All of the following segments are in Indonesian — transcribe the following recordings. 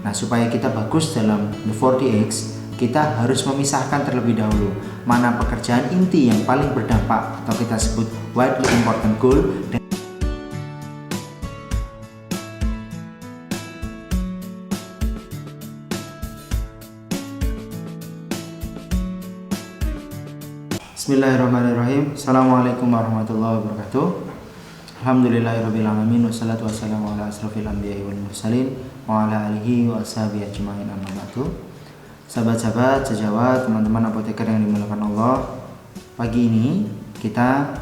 Nah, supaya kita bagus dalam the 4DX, kita harus memisahkan terlebih dahulu mana pekerjaan inti yang paling berdampak atau kita sebut widely important goal. Bismillahirrahmanirrahim. Assalamualaikum warahmatullahi wabarakatuh. Alhamdulillahirrabbilalamin. Wassalatu wassalamu ala asrofil anbiya'i wal mursalin wa ala alihi wa ashabihi ajma'in amma ba'du. Sahabat-sahabat sejawat, teman-teman apoteker yang dimuliakan Allah, pagi ini kita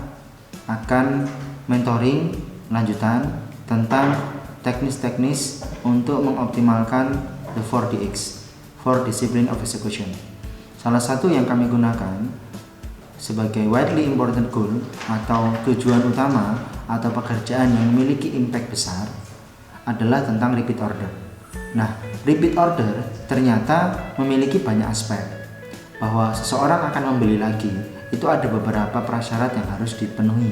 akan mentoring lanjutan tentang teknis-teknis untuk mengoptimalkan the 4DX, 4 Discipline of Execution. Salah satu yang kami gunakan sebagai widely important goal atau tujuan utama atau pekerjaan yang memiliki impact besar adalah tentang repeat order. Nah, repeat order ternyata memiliki banyak aspek. Bahwa seseorang akan membeli lagi, itu ada beberapa prasyarat yang harus dipenuhi.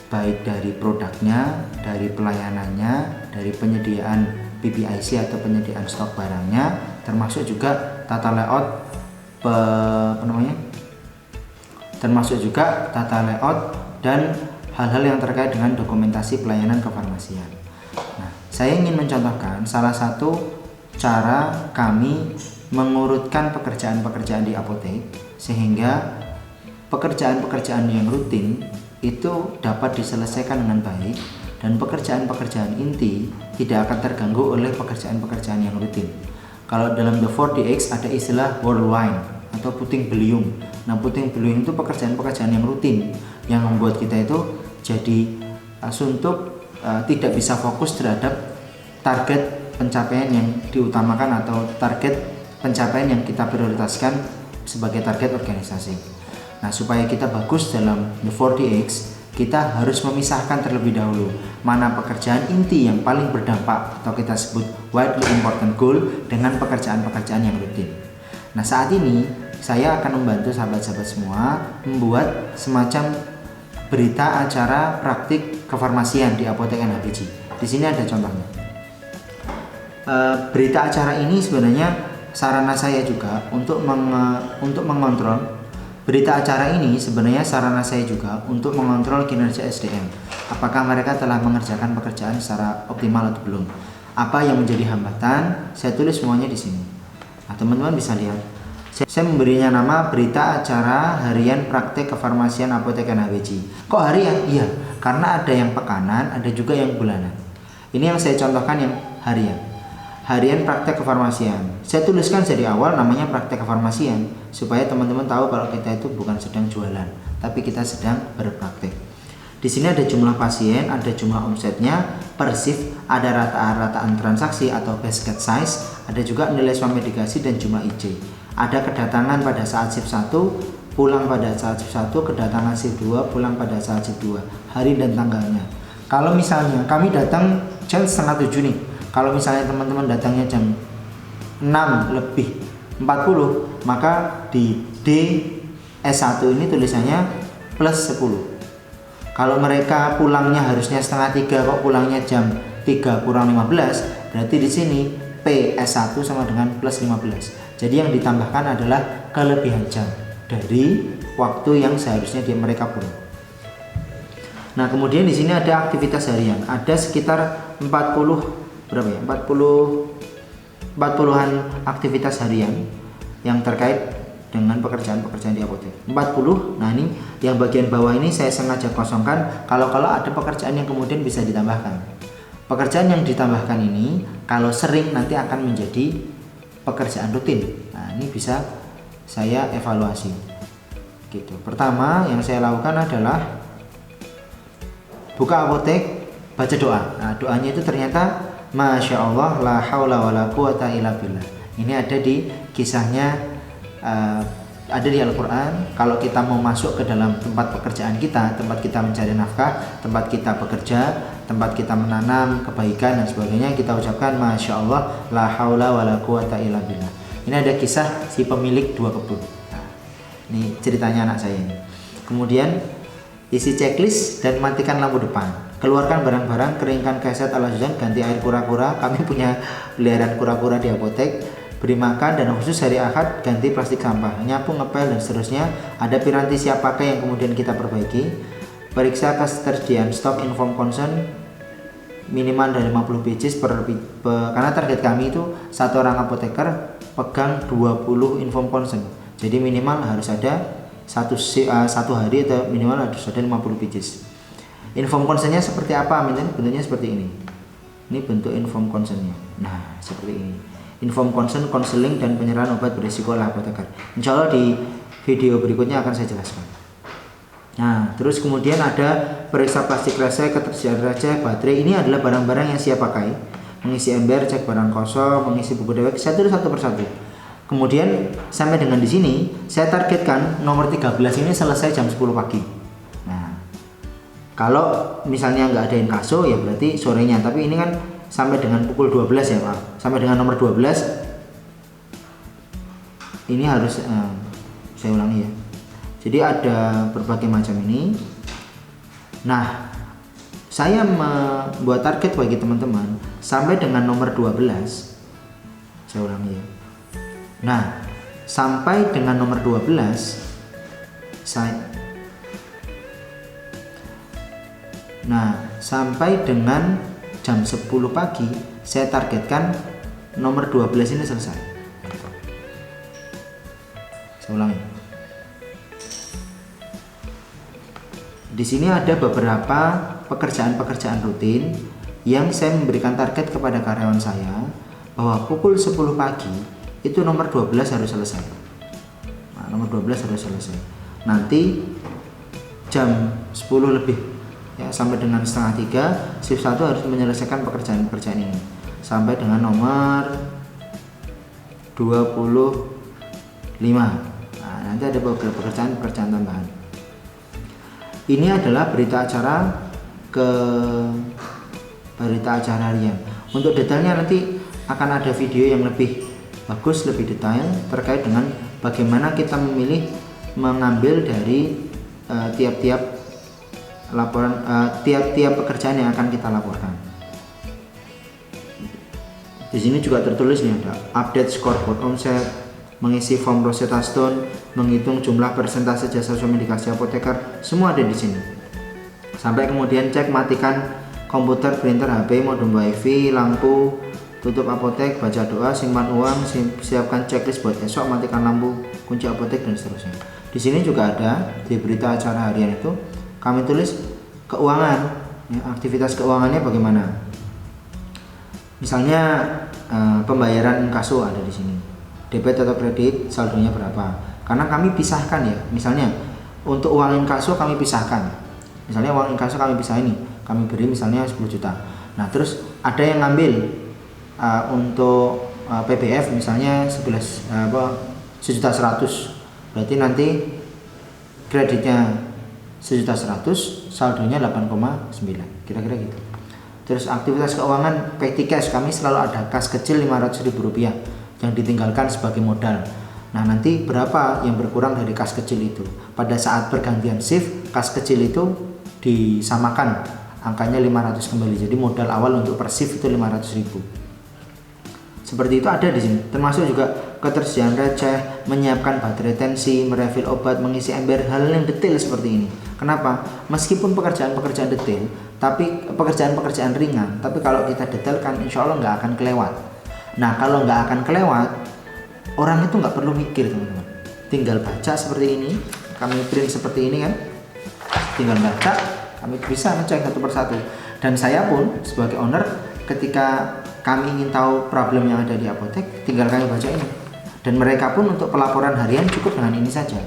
Baik dari produknya, dari pelayanannya, dari penyediaan PPIC atau penyediaan stok barangnya, termasuk juga tata layout termasuk juga tata layout dan hal-hal yang terkait dengan dokumentasi pelayanan kefarmasian. Nah, saya ingin mencontohkan salah satu cara kami mengurutkan pekerjaan-pekerjaan di apotek sehingga pekerjaan-pekerjaan yang rutin itu dapat diselesaikan dengan baik dan pekerjaan-pekerjaan inti tidak akan terganggu oleh pekerjaan-pekerjaan yang rutin. Kalau dalam the 4DX ada istilah whirlwind atau puting beliung. Nah, puting beliung itu pekerjaan-pekerjaan yang rutin yang membuat kita itu jadi suntuk, tidak bisa fokus terhadap target pencapaian yang diutamakan atau target pencapaian yang kita prioritaskan sebagai target organisasi. Nah, supaya kita bagus dalam the 4DX, kita harus memisahkan terlebih dahulu mana pekerjaan inti yang paling berdampak atau kita sebut widely important goal dengan pekerjaan-pekerjaan yang rutin. Nah, saat ini saya akan membantu sahabat-sahabat semua membuat semacam berita acara praktik kefarmasian di apotek NHBG. Di sini ada contohnya. Berita acara ini sebenarnya sarana saya juga untuk mengontrol. Berita acara ini sebenarnya sarana saya juga untuk mengontrol kinerja SDM. Apakah mereka telah mengerjakan pekerjaan secara optimal atau belum? Apa yang menjadi hambatan? Saya tulis semuanya di sini. Nah, teman-teman bisa lihat. Saya memberinya nama berita acara harian praktek kefarmasian apotek NHBG. Kok harian? Iya, karena ada yang pekanan, ada juga yang bulanan. Ini yang saya contohkan yang harian. Harian praktek kefarmasian. Saya tuliskan dari awal namanya praktek kefarmasian supaya teman-teman tahu kalau kita itu bukan sedang jualan, tapi kita sedang berpraktek. Di sini ada jumlah pasien, ada jumlah omsetnya, per shift, ada rata-rataan transaksi atau basket size, ada juga nilai swamedikasi dan jumlah IC. Ada kedatangan pada saat shift 1, pulang pada saat shift 1, kedatangan shift 2, pulang pada saat shift 2, hari dan tanggalnya. Kalau misalnya kami datang jam setengah 7 nih, kalau misalnya teman-teman datangnya jam 6:40, maka di DS1 ini tulisannya plus 10. Kalau mereka pulangnya harusnya setengah 3, kok pulangnya jam 3 kurang 15, berarti di sini PS1 sama dengan plus 15. Jadi yang ditambahkan adalah kelebihan jam dari waktu yang seharusnya mereka pulang. Nah, kemudian di sini ada aktivitas harian. Ada sekitar 40-an aktivitas harian yang terkait dengan pekerjaan-pekerjaan di apotek. 40. Nah, ini yang bagian bawah ini saya sengaja kosongkan kalau ada pekerjaan yang kemudian bisa ditambahkan. Pekerjaan yang ditambahkan ini kalau sering nanti akan menjadi pekerjaan rutin. Nah, ini bisa saya evaluasi. Gitu. Pertama yang saya lakukan adalah buka apotek, baca doa. Nah, doanya itu ternyata Masya Allah la haula wala quwata illa billah. Ini ada di kisahnya, ada di Al-Quran. Kalau kita mau masuk ke dalam tempat pekerjaan kita, tempat kita mencari nafkah, tempat kita bekerja, tempat kita menanam kebaikan dan sebagainya, kita ucapkan Masya Allah la haula wala quwata illa billah. Ini ada kisah si pemilik 2 kebun. Nah, ini ceritanya anak saya ini. Kemudian isi checklist dan matikan lampu depan. keluarkan barang-barang, keringkan keset alas hujan, ganti air kura-kura. Kami punya peliharaan kura-kura di apotek. Beri makan, dan khusus hari Ahad ganti plastik sampah, nyapu, ngepel, dan seterusnya. Ada piranti siap pakai yang kemudian kita perbaiki. Periksa ketersediaan stok, inform concern minimal dari 50 pages karena target kami itu satu orang apoteker pegang 20 inform concern. Jadi minimal harus ada satu hari atau minimal harus ada 50 pages. Inform concernnya seperti apa? Bentuknya seperti ini. Ini bentuk inform concernnya. Nah, seperti ini. Inform concern, konseling, dan penyerahan obat berisiko oleh apoteker. Insya Allah di video berikutnya akan saya jelaskan. Nah, terus kemudian ada periksa plastik resek, ketersediaan receh, baterai. Ini adalah barang-barang yang siap pakai. Mengisi ember, cek barang kosong, mengisi buku dewek, saya tulis satu persatu. Kemudian sampai dengan di sini saya targetkan nomor 13 ini selesai jam 10 pagi. Nah, kalau misalnya nggak ada inkaso ya berarti sorenya. Tapi ini kan sampai dengan pukul 12 ya Pak. Sampai dengan nomor 12 ini harus saya ulangi ya. Jadi ada berbagai macam ini. Nah, saya membuat target bagi teman-teman sampai dengan nomor 12. Saya ulangi ya. Nah, sampai dengan nomor 12 sampai dengan jam 10 pagi saya targetkan nomor 12 ini selesai. Saya ulangi. Di sini ada beberapa pekerjaan-pekerjaan rutin yang saya memberikan target kepada karyawan saya bahwa pukul 10 pagi itu nomor 12 harus selesai. Nah, nomor 12 harus selesai. Nanti jam 10 lebih ya, sampai dengan setengah 3 shift 1 harus menyelesaikan pekerjaan-pekerjaan ini sampai dengan nomor 25. Nah, nanti ada beberapa pekerjaan tambahan. Ini adalah berita acara harian. Untuk detailnya nanti akan ada video yang lebih bagus, lebih detail terkait dengan bagaimana kita memilih mengambil dari tiap-tiap laporan, tiap-tiap pekerjaan yang akan kita laporkan. Di sini juga tertulis nih ada update scoreboard omset, mengisi form Rosetta Stone, menghitung jumlah persentase jasa sosial medikasi apoteker, semua ada di sini. Sampai kemudian cek matikan komputer, printer, HP, modem WiFi, lampu, tutup apotek, baca doa, simpan uang, siapkan checklist buat esok, matikan lampu, kunci apotek, dan seterusnya. Di sini juga ada di berita acara harian itu kami tulis keuangan, ya, aktivitas keuangannya bagaimana. Misalnya pembayaran inkaso ada di sini, debit atau kredit, saldonya berapa. Karena kami pisahkan ya, misalnya untuk uang inkaso kami pisahkan. Misalnya uang inkaso kami pisah ini, kami beri misalnya 10 juta. Nah terus ada yang ngambil untuk PBF misalnya 1.100.000, berarti nanti kreditnya 1.100.000, saldonya 8,9, kira-kira gitu. Terus aktivitas keuangan petty cash, kami selalu ada kas kecil Rp500.000 yang ditinggalkan sebagai modal. Nah nanti berapa yang berkurang dari kas kecil itu, pada saat pergantian shift kas kecil itu disamakan angkanya 500 kembali. Jadi modal awal untuk per shift itu 500.000. Seperti itu ada di sini. Termasuk juga ketersediaan receh, menyiapkan baterai tensi, merefill obat, mengisi ember, hal yang detail seperti ini. Kenapa? Meskipun pekerjaan-pekerjaan detail, tapi pekerjaan-pekerjaan ringan, tapi kalau kita detailkan insya Allah nggak akan kelewat. Nah kalau nggak akan kelewat, orang itu nggak perlu mikir teman-teman. Tinggal baca seperti ini, kami print seperti ini kan, tinggal baca, kami bisa ngecek satu persatu. Dan saya pun sebagai owner, ketika kami ingin tahu problem yang ada di apotek, tinggal kami baca ini. Dan mereka pun untuk pelaporan harian cukup dengan ini saja.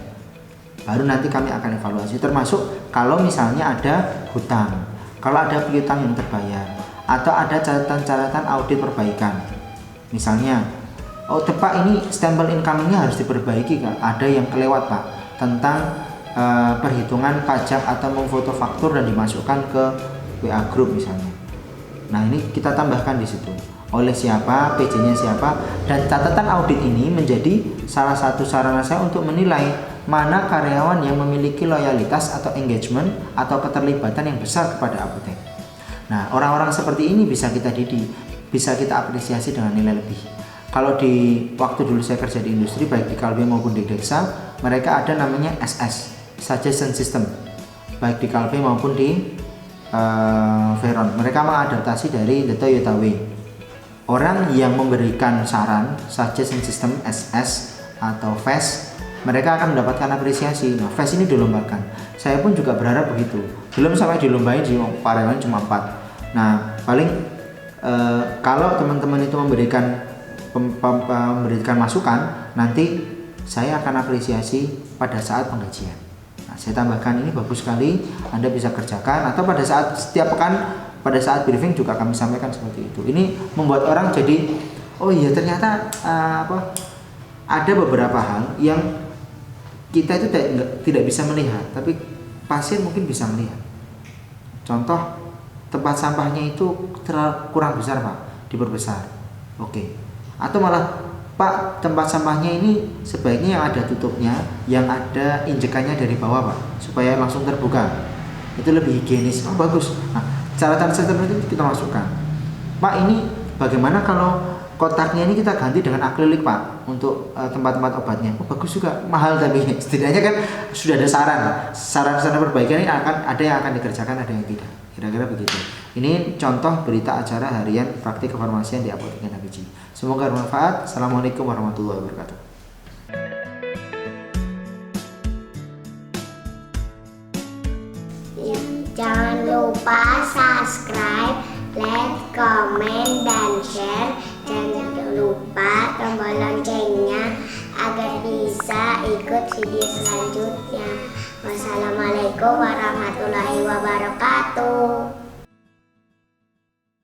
Baru nanti kami akan evaluasi, termasuk kalau misalnya ada hutang, kalau ada piutang yang terbayar, atau ada catatan-catatan audit perbaikan. Misalnya, oh Pak ini stempel incomingnya harus diperbaiki Kak, ada yang kelewat Pak, tentang perhitungan pajak atau memfoto faktur dan dimasukkan ke WA group misalnya. Nah ini kita tambahkan di situ oleh siapa, PJ-nya siapa, dan catatan audit ini menjadi salah satu sarana saya untuk menilai mana karyawan yang memiliki loyalitas atau engagement atau keterlibatan yang besar kepada apotek. Nah, orang-orang seperti ini bisa kita didik, bisa kita apresiasi dengan nilai lebih. Kalau di waktu dulu saya kerja di industri, baik di Kalbe maupun di Dexa, mereka ada namanya SS, Suggestion System, baik di Kalbe maupun di Veron. Mereka mengadaptasi dari The Toyota Way. Orang yang memberikan saran, Suggestion System SS atau FAST, mereka akan mendapatkan apresiasi. Nah, FAST ini dilombakan. Saya pun juga berharap begitu. Belum sampai dilombain sih, karyawan cuma 4. Nah, paling kalau teman-teman itu memberikan masukan, nanti saya akan apresiasi pada saat penggajian. Nah, saya tambahkan ini bagus sekali, Anda bisa kerjakan, atau pada saat setiap pekan, pada saat briefing juga kami sampaikan seperti itu. Ini membuat orang jadi, oh iya ternyata ada beberapa hal yang kita itu tidak bisa melihat, tapi pasien mungkin bisa melihat. Contoh, tempat sampahnya itu kurang besar Pak, diperbesar. Oke. Atau malah, Pak, tempat sampahnya ini sebaiknya yang ada tutupnya, yang ada injekannya dari bawah Pak, supaya langsung terbuka. Itu lebih higienis. Oh, bagus. Nah, catatan itu kita masukkan. Pak, ini bagaimana kalau kotaknya ini kita ganti dengan akrilik Pak untuk tempat-tempat obatnya? Oh, bagus juga, mahal tapi setidaknya kan sudah ada saran perbaikan ini ada yang akan dikerjakan, ada yang tidak. Kira-kira begitu. Ini contoh berita acara harian praktik kefarmasian di Apoteker HPG. Semoga bermanfaat. Assalamualaikum warahmatullahi wabarakatuh. Jangan lupa subscribe, like, comment, dan share. Jangan lupa tombol loncengnya agar bisa ikut video selanjutnya. Wassalamualaikum warahmatullahi wabarakatuh.